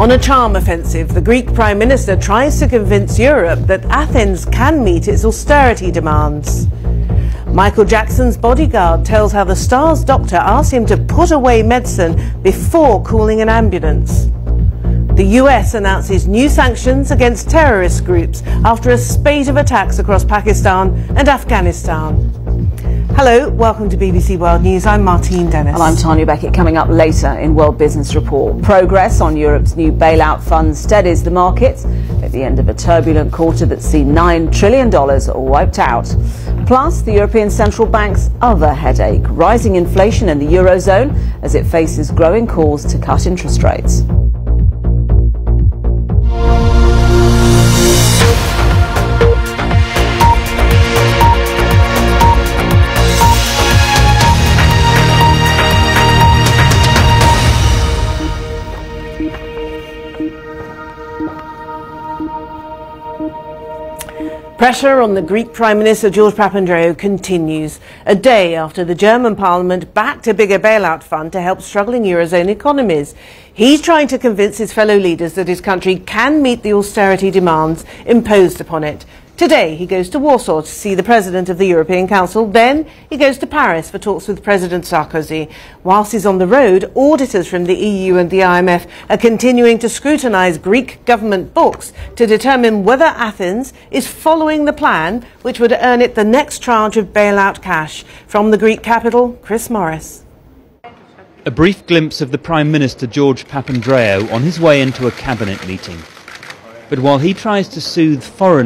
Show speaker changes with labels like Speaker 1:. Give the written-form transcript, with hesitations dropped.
Speaker 1: On a charm offensive, the Greek Prime Minister tries to convince Europe that Athens can meet its austerity demands. Michael Jackson's bodyguard tells how the star's doctor asked him to put away medicine before calling an ambulance. The US announces new sanctions against terrorist groups after a spate of attacks across Pakistan and Afghanistan. Hello, welcome to BBC World News. I'm Martine.
Speaker 2: And I'm Tanya Beckett. Coming up later in World Business Report. Progress on Europe's new bailout fund steadies the markets at the end of a turbulent quarter that's seen $9 trillion wiped out. Plus, the European Central Bank's other headache, rising inflation in the Eurozone as it faces growing calls to cut interest rates.
Speaker 1: Pressure on the Greek Prime Minister George Papandreou continues, a day after the German Parliament backed a bigger bailout fund to help struggling Eurozone economies. He's trying to convince his fellow leaders that his country can meet the austerity demands imposed upon it. Today he goes to Warsaw to see the President of the European Council. Then he goes to Paris for talks with President Sarkozy. Whilst he's on the road, auditors from the EU and the IMF are continuing to scrutinise Greek government books to determine whether Athens is following the plan which would earn it the next tranche of bailout cash. From the Greek capital, Chris Morris.
Speaker 3: A brief glimpse of the Prime Minister George Papandreou on his way into a cabinet meeting. But while he tries to soothe foreign